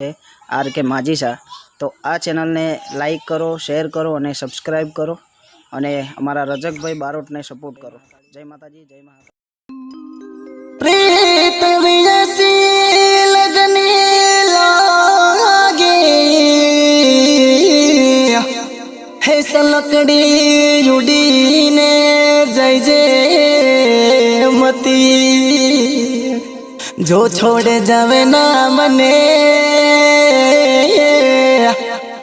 है आर के माझी शाह। तो आ चैनल ने लाइक करो, शेर करो और सब्सक्राइब करो और अमरा रजक भाई बारोट ने सपोर्ट करो। जय माताजी, जय महाकाल। प्रीत वियसी लगनी लागे है सलकड़ी उड़ीने जय जय मती जो छोड़े जावे ना मने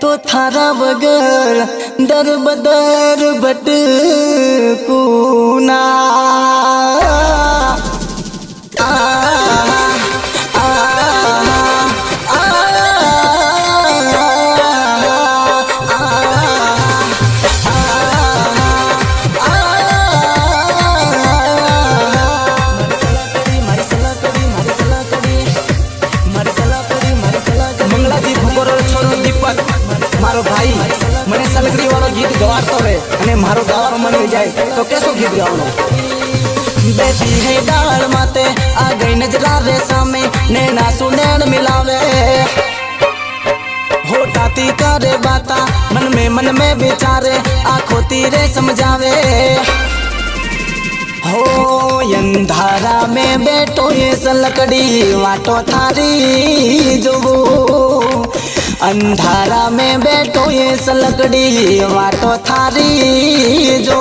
तो थारा बगर दर बदर भटकूना मारो भाई मने सलगरी वालो गीत गवातो रे अने मारो गावानो मन हो जाए तो कैसो गीत गावनो। बेटी है डाल माते आ गई नजरा रे सामे नैना सुनैन मिलावे होटाती करे बाता मन में विचारे आँखों तीरे समझावे हो अंधारा में बैठो ये सलकड़ी वाटो थारी जो अंधारा में बैठो ये सलकड़ी वाटो थारी जो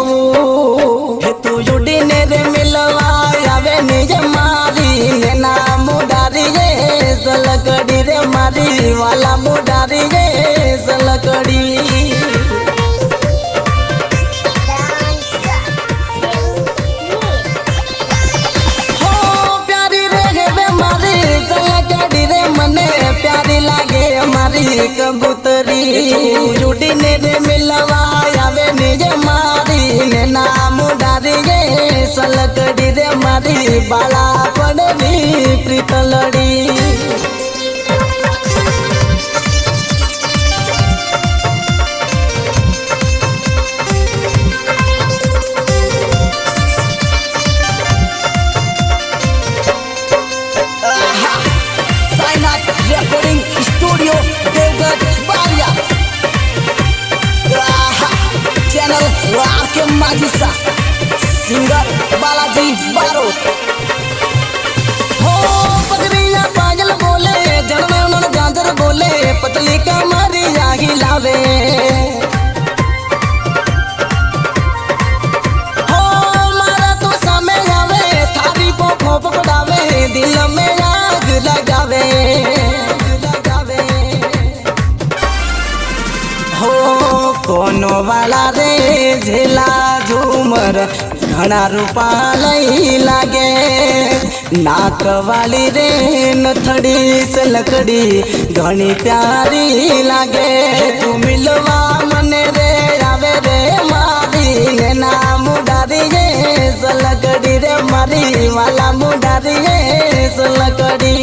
तू जुड़ी ने रे मिलवा आवे निज मारी ने ना मुडारी ये सलकड़ी रे मारी वाला मुडारी ये सलकड़ी कबूतरी जुड़ी ने रे मिलवा आवे निज मारी ने नाम डारी गे सलकड़ी रे मारी बाला पड़नी प्रीतलड़ी स्टूडियो चैनल आर के माझी शाह सिंगर बालाजी बारोट हो पगड़िया पागल बोले जन्मे उन्होंने गाजर बोले पतली कमरी आगी लावे हो मारा तो सामे आवे थारी पोखो पकड़ावे दिल में आग लगावे कोनो वाला रे झेला झूमर घना रूपा लई लागे नाक वाली रे नथड़ी से लकड़ी घनी प्यारी लागे तू मिलवा मने रे आवे रे मारी ने ना मुडारी ये सलकड़ी रे मारी वाला मुडारी ये सलकड़ी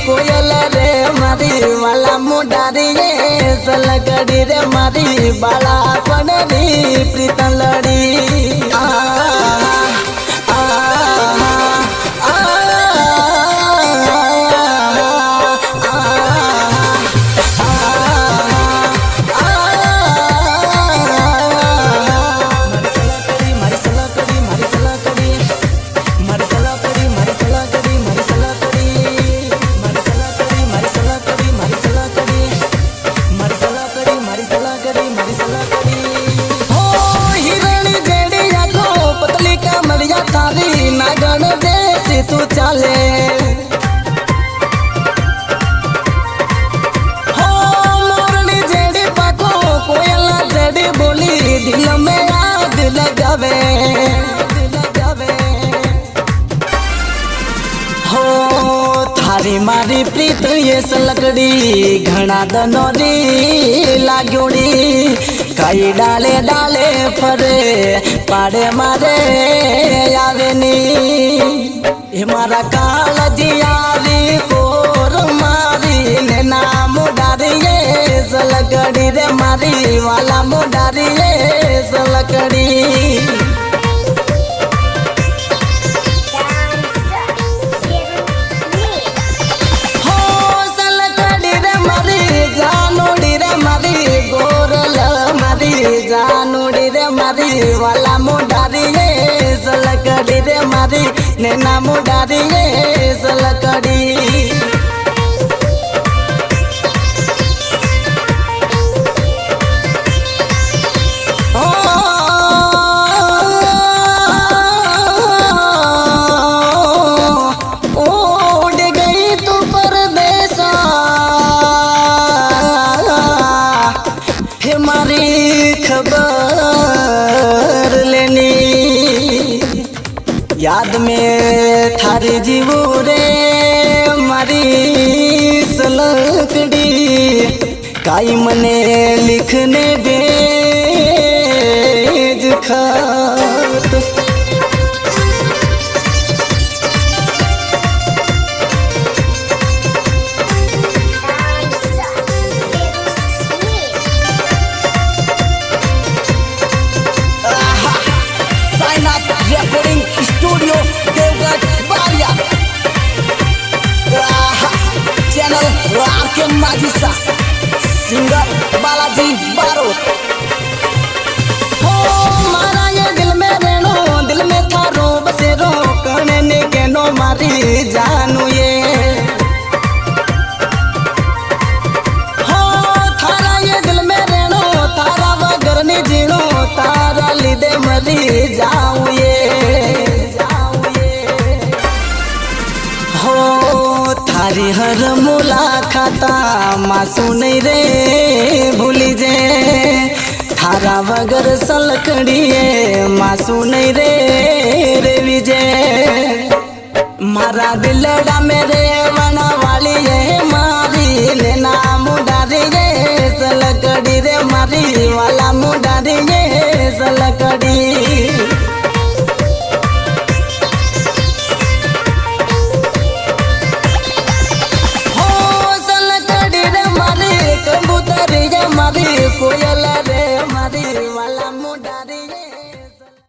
कोयल रे मारी वाला मुडारी ये सलगड़ी रे मारी बाला पड़नी प्रीतलड़ी नागन जैसी तू चले हो मोरनी जेडी पाको कोयला जेडी बोली दिल में आग लगावे हो थारी मारी प्रीत ये सलकड़ी घना दनोरी लाग्योड़ी कई डाले डाले फरे पाड़े मारे आवेनी हमारा काल जियारी कोर मारी ने नाम डारी ये સલકડી રે મારી વાલા મોઢારી રે સલકડી હો સલકડી રે મારી જાનુડી રે મારી ગોરલ મારી જાનુડી રે મારી વાલા મોઢારી રે સલકડી રે મારી નેના મોઢારી રે સલકડી खबर लेनी याद में थारी जीवो रे मारी सलकड़ी काई मने लिखने भेज खत recording studio Deogarh Bariya channel are के माझी सा सिंगर बालाजी बारोट हो मारा ये दिल में रहनो दिल में थारो बसेरो कहने ने केनो मारी जानू ये हो थारा ये दिल में रहनो थारा वगर ने जीनो तारा लीदे मरी जाऊं ये हो थारी हर मुलाकाता मासू नहीं रे भूली जे थारा वगर सलकड़िए मासू नहीं रे रे विजय मारा दिलड़ा मेरे बना वाली है मारी लेना मुडारी रे सलकड़ी रे मारी वाला मुडारी रे सलकड़ी